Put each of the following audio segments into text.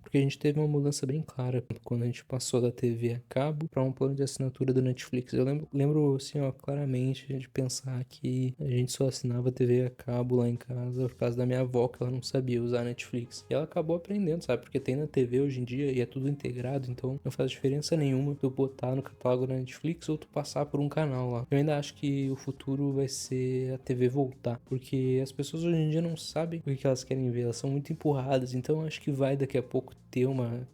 porque a gente teve uma mudança bem clara quando a gente passou da TV a cabo para um plano de assinatura do Netflix. Eu lembro assim, ó, claramente de pensar que a gente só assinava TV a cabo lá em casa por causa da minha avó, que ela não sabia usar Netflix. E ela acabou aprendendo, sabe? Porque tem na TV hoje em dia e é tudo integrado, então não faz diferença nenhuma tu botar no catálogo da Netflix ou tu passar por um canal lá. Eu ainda acho que o futuro vai ser a TV voltar, porque as pessoas hoje em dia não sabem o que elas querem ver, elas são muito empurradas, então eu acho que vai daqui a pouco ter uma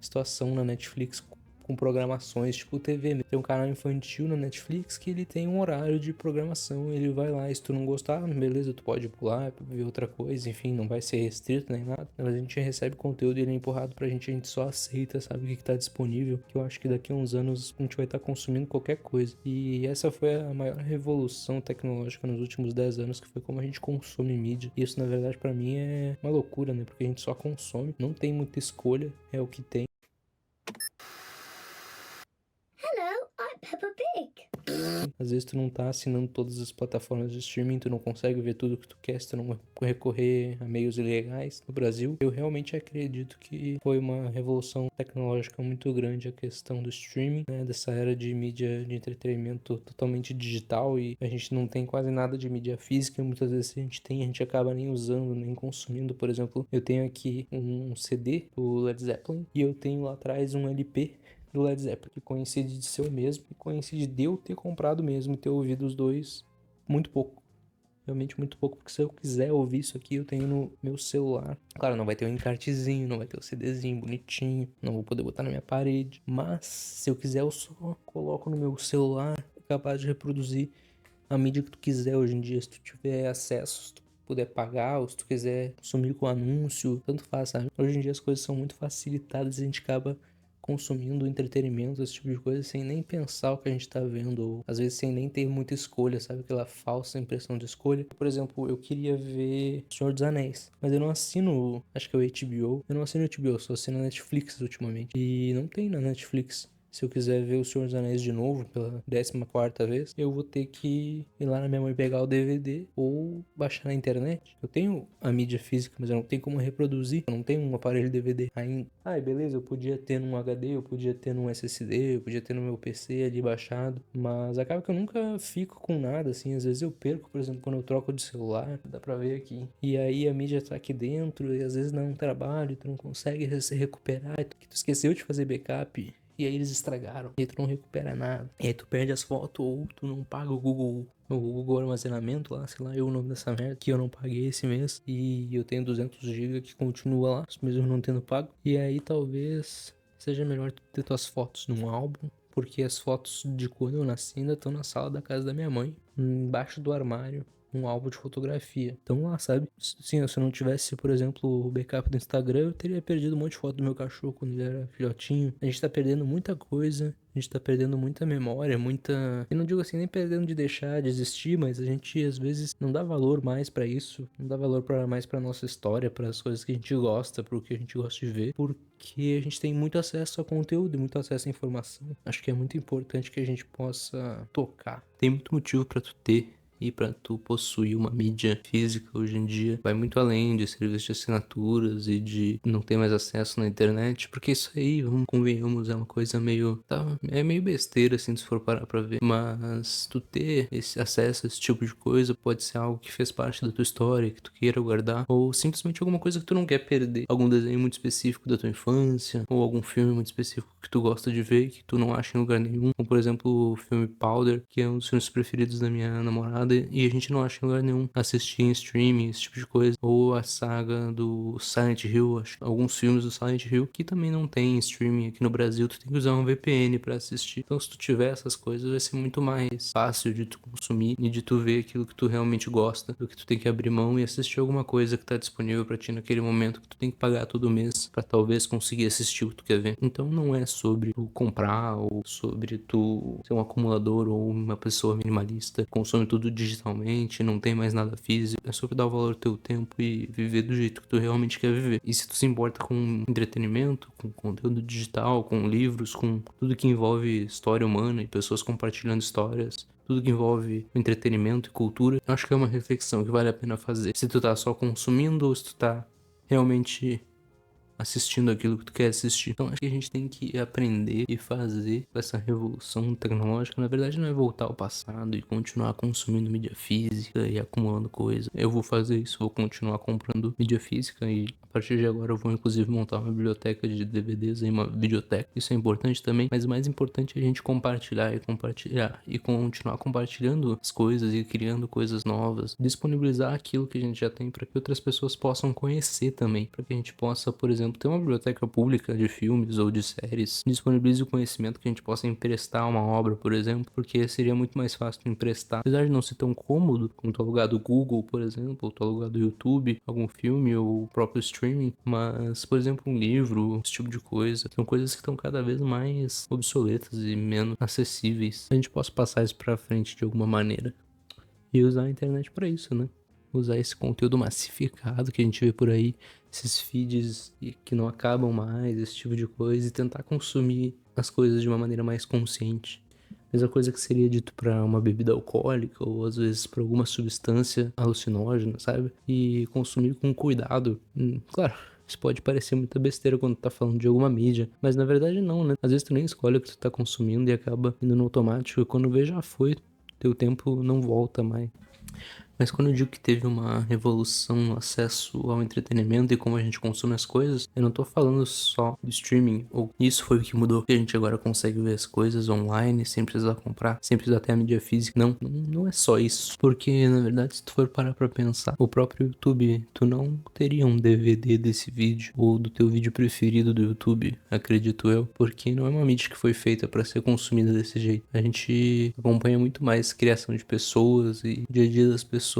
situação na Netflix com programações, tipo TV mesmo. Tem um canal infantil na Netflix que ele tem um horário de programação, ele vai lá, e se tu não gostar, beleza, tu pode pular, ver outra coisa, enfim, não vai ser restrito nem nada, mas a gente recebe conteúdo e ele é empurrado pra gente, a gente só aceita, sabe, o que tá disponível, que eu acho que daqui a uns anos a gente vai estar consumindo qualquer coisa. E essa foi a maior revolução tecnológica nos últimos 10 anos, que foi como a gente consome mídia. E isso, na verdade, pra mim é uma loucura, né, porque a gente só consome, não tem muita escolha, é o que tem. Hello, I'm Peppa Pig. Às vezes tu não tá assinando todas as plataformas de streaming, tu não consegue ver tudo que tu quer, se tu não recorrer a meios ilegais no Brasil. Eu realmente acredito que foi uma revolução tecnológica muito grande a questão do streaming, né? Dessa era de mídia de entretenimento totalmente digital, e a gente não tem quase nada de mídia física. Muitas vezes a gente tem, a gente acaba nem usando, nem consumindo. Por exemplo, eu tenho aqui um CD do Led Zeppelin e eu tenho lá atrás um LP do Led Zeppelin, que coincide de ser o mesmo e coincide de eu ter comprado mesmo e ter ouvido os dois muito pouco. Realmente muito pouco, porque se eu quiser ouvir isso aqui, eu tenho no meu celular. Claro, não vai ter o encartezinho, não vai ter o CDzinho bonitinho, não vou poder botar na minha parede. Mas, se eu quiser, eu só coloco no meu celular, é capaz de reproduzir a mídia que tu quiser hoje em dia. Se tu tiver acesso, se tu puder pagar, ou se tu quiser consumir com anúncio, tanto faz, sabe? Hoje em dia as coisas são muito facilitadas e a gente acaba consumindo entretenimento, esse tipo de coisa, sem nem pensar o que a gente tá vendo, ou às vezes sem nem ter muita escolha, sabe? Aquela falsa impressão de escolha. Por exemplo, eu queria ver Senhor dos Anéis, mas eu não assino, acho que é o HBO. Eu não assino o HBO, só assino a Netflix ultimamente. E não tem na Netflix. Se eu quiser ver o Senhor dos Anéis de novo, pela 14ª vez, eu vou ter que ir lá na minha mãe pegar o DVD ou baixar na internet. Eu tenho a mídia física, mas eu não tenho como reproduzir. Eu não tenho um aparelho DVD ainda. Ah, beleza, eu podia ter num HD, eu podia ter num SSD, eu podia ter no meu PC ali baixado. Mas acaba que eu nunca fico com nada, assim. Às vezes eu perco, por exemplo, quando eu troco de celular, dá pra ver aqui. E aí a mídia tá aqui dentro e às vezes não é um trabalho, tu não consegue se recuperar, tu esqueceu de fazer backup. E aí eles estragaram. E aí tu não recupera nada. E aí tu perde as fotos ou tu não paga o Google Armazenamento lá, sei lá, o nome dessa merda, que eu não paguei esse mês. E eu tenho 200 GB que continua lá, mesmo não tendo pago. E aí talvez seja melhor tu ter tuas fotos num álbum, porque as fotos de quando eu nasci ainda estão na sala da casa da minha mãe, embaixo do armário, um álbum de fotografia. Então lá, sabe? Sim, se eu não tivesse, por exemplo, o backup do Instagram, eu teria perdido um monte de foto do meu cachorro quando ele era filhotinho. A gente tá perdendo muita coisa, a gente tá perdendo muita memória, muita... Eu não digo assim, nem perdendo de deixar de existir, mas a gente às vezes não dá valor mais pra isso, não dá valor mais pra nossa história, para as coisas que a gente gosta, pro que a gente gosta de ver, porque a gente tem muito acesso a conteúdo e muito acesso à informação. Acho que é muito importante que a gente possa tocar. Tem muito motivo pra tu ter e para tu possuir uma mídia física hoje em dia, vai muito além de serviços de assinaturas e de não ter mais acesso na internet, porque isso aí, vamos convenhamos, é uma coisa meio, tá, é meio besteira assim, se for parar pra ver, mas tu ter esse acesso a esse tipo de coisa pode ser algo que fez parte da tua história, que tu queira guardar, ou simplesmente alguma coisa que tu não quer perder, algum desenho muito específico da tua infância, ou algum filme muito específico que tu gosta de ver, que tu não acha em lugar nenhum, como por exemplo o filme Powder, que é um dos filmes preferidos da minha namorada, e a gente não acha em lugar nenhum assistir em streaming, esse tipo de coisa. Ou a saga do Silent Hill, acho, alguns filmes do Silent Hill que também não tem streaming aqui no Brasil, tu tem que usar um VPN pra assistir. Então se tu tiver essas coisas, vai ser muito mais fácil de tu consumir e de tu ver aquilo que tu realmente gosta, do que tu tem que abrir mão e assistir alguma coisa que tá disponível pra ti naquele momento, que tu tem que pagar todo mês pra talvez conseguir assistir o que tu quer ver. Então não é sobre tu comprar ou sobre tu ser um acumulador ou uma pessoa minimalista, consome tudo digitalmente, não tem mais nada físico. É sobre dar o valor ao teu tempo e viver do jeito que tu realmente quer viver. E se tu se importa com entretenimento, com conteúdo digital, com livros, com tudo que envolve história humana e pessoas compartilhando histórias, tudo que envolve entretenimento e cultura, eu acho que é uma reflexão que vale a pena fazer. Se tu tá só consumindo ou se tu tá realmente assistindo aquilo que tu quer assistir. Então acho que a gente tem que aprender e fazer essa revolução tecnológica. Na verdade não é voltar ao passado e continuar consumindo mídia física e acumulando coisa. Eu vou fazer isso, vou continuar comprando mídia física e a partir de agora eu vou inclusive montar uma biblioteca de DVDs e uma videoteca. Isso é importante também, mas o mais importante é a gente compartilhar e continuar compartilhando as coisas e criando coisas novas, disponibilizar aquilo que a gente já tem para que outras pessoas possam conhecer também, para que a gente possa, por exemplo, ter uma biblioteca pública de filmes ou de séries, disponibilize o conhecimento que a gente possa emprestar uma obra, por exemplo, porque seria muito mais fácil emprestar, apesar de não ser tão cômodo, como tu alugar do Google, por exemplo, ou tu alugar do YouTube, algum filme ou o próprio streaming, mas, por exemplo, um livro, esse tipo de coisa, são coisas que estão cada vez mais obsoletas e menos acessíveis. A gente possa passar isso pra frente de alguma maneira e usar a internet pra isso, né? Usar esse conteúdo massificado que a gente vê por aí, esses feeds que não acabam mais, esse tipo de coisa, e tentar consumir as coisas de uma maneira mais consciente. Mesma coisa que seria dito pra uma bebida alcoólica ou às vezes pra alguma substância alucinógena, sabe? E consumir com cuidado. Claro, isso pode parecer muita besteira quando tu tá falando de alguma mídia, mas na verdade não, né? Às vezes tu nem escolhe o que tu tá consumindo e acaba indo no automático e quando vê já foi, teu tempo não volta mais. Mas quando eu digo que teve uma revolução no acesso ao entretenimento e como a gente consome as coisas, eu não tô falando só do streaming, ou isso foi o que mudou, que a gente agora consegue ver as coisas online, sem precisar comprar, sem precisar ter a mídia física. Não é só isso. Porque, na verdade, se tu for parar pra pensar, o próprio YouTube, tu não teria um DVD desse vídeo, ou do teu vídeo preferido do YouTube, acredito eu, porque não é uma mídia que foi feita pra ser consumida desse jeito. A gente acompanha muito mais criação de pessoas e dia a dia das pessoas,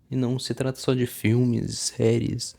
e não se trata só de filmes, séries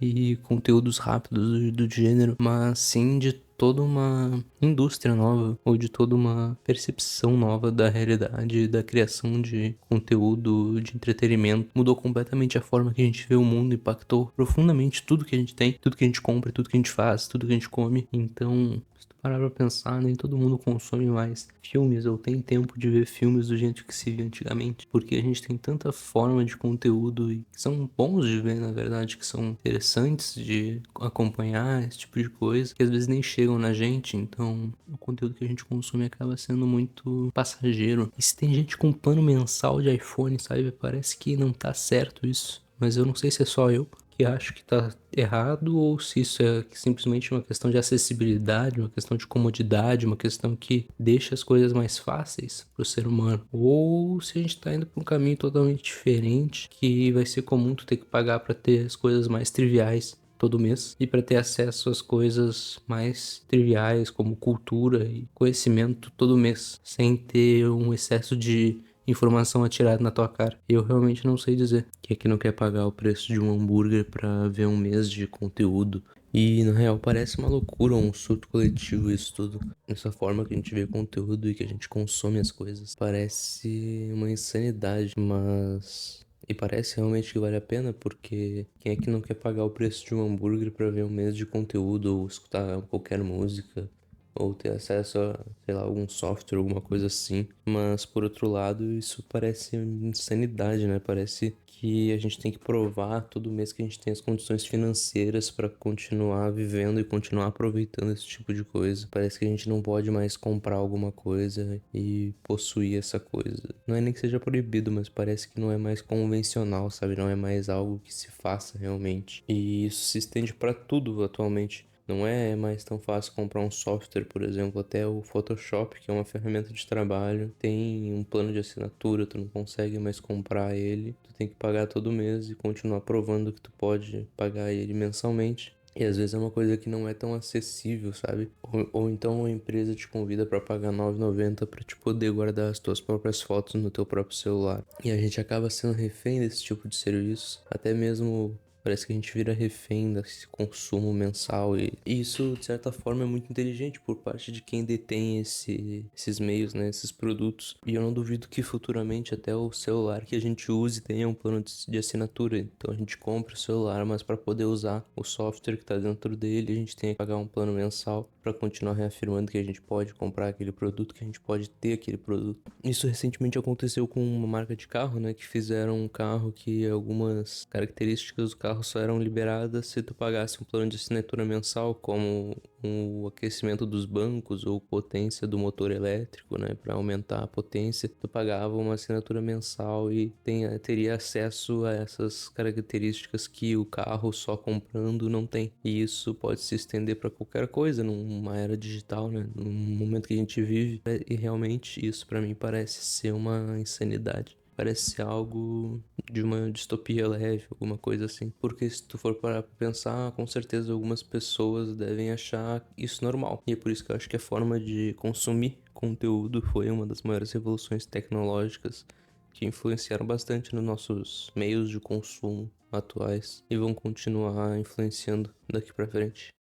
e conteúdos rápidos do gênero, mas sim de toda uma indústria nova ou de toda uma percepção nova da realidade, da criação de conteúdo, de entretenimento. Mudou completamente a forma que a gente vê o mundo, impactou profundamente tudo que a gente tem, tudo que a gente compra, tudo que a gente faz, tudo que a gente come. Então, parar pra pensar, nem todo mundo consome mais filmes ou tem tempo de ver filmes do jeito que se via antigamente, porque a gente tem tanta forma de conteúdo e que são bons de ver, na verdade, que são interessantes de acompanhar, esse tipo de coisa, que às vezes nem chegam na gente, então o conteúdo que a gente consome acaba sendo muito passageiro. E se tem gente com plano mensal de iPhone, sabe, parece que não tá certo isso, mas eu não sei se é só eu que acho que tá errado ou se isso é simplesmente uma questão de acessibilidade, uma questão de comodidade, uma questão que deixa as coisas mais fáceis pro ser humano. Ou se a gente tá indo pra um caminho totalmente diferente, que vai ser comum tu ter que pagar pra ter as coisas mais triviais todo mês e para ter acesso às coisas mais triviais como cultura e conhecimento todo mês, sem ter um excesso de informação atirada na tua cara. Eu realmente não sei dizer. Quem é que não quer pagar o preço de um hambúrguer pra ver um mês de conteúdo? E na real parece uma loucura, um surto coletivo isso tudo. Essa forma que a gente vê conteúdo e que a gente consome as coisas. Parece uma insanidade, mas... E parece realmente que vale a pena, porque quem é que não quer pagar o preço de um hambúrguer pra ver um mês de conteúdo ou escutar qualquer música? Ou ter acesso a, sei lá, algum software, alguma coisa assim. Mas, por outro lado, isso parece insanidade, né? Parece que a gente tem que provar todo mês que a gente tem as condições financeiras para continuar vivendo e continuar aproveitando esse tipo de coisa. Parece que a gente não pode mais comprar alguma coisa e possuir essa coisa. Não é nem que seja proibido, mas parece que não é mais convencional, sabe? Não é mais algo que se faça realmente. E isso se estende para tudo atualmente. Não é mais tão fácil comprar um software, por exemplo, até o Photoshop, que é uma ferramenta de trabalho, tem um plano de assinatura, tu não consegue mais comprar ele, tu tem que pagar todo mês e continuar provando que tu pode pagar ele mensalmente. E às vezes é uma coisa que não é tão acessível, sabe? Ou então uma empresa te convida para pagar R$ 9,90 para te poder guardar as tuas próprias fotos no teu próprio celular. E a gente acaba sendo refém desse tipo de serviço, até mesmo. Parece que a gente vira refém desse consumo mensal e isso, de certa forma, é muito inteligente por parte de quem detém esses meios, né, esses produtos. E eu não duvido que futuramente até o celular que a gente use tenha um plano de assinatura. Então a gente compra o celular, mas para poder usar o software que está dentro dele, a gente tem que pagar um plano mensal. para continuar reafirmando que a gente pode comprar aquele produto, que a gente pode ter aquele produto. Isso recentemente aconteceu com uma marca de carro, né, que fizeram um carro que algumas características do carro só eram liberadas se tu pagasse um plano de assinatura mensal, como o aquecimento dos bancos ou potência do motor elétrico, né, para aumentar a potência. Tu pagava uma assinatura mensal e teria acesso a essas características que o carro só comprando não tem. E isso pode se estender para qualquer coisa numa era digital, né? No momento que a gente vive. E realmente isso para mim parece ser uma insanidade. Parece ser algo de uma distopia leve, alguma coisa assim. Porque se tu for parar pra pensar, com certeza algumas pessoas devem achar isso normal. E é por isso que eu acho que a forma de consumir conteúdo foi uma das maiores revoluções tecnológicas que influenciaram bastante nos nossos meios de consumo atuais e vão continuar influenciando daqui pra frente.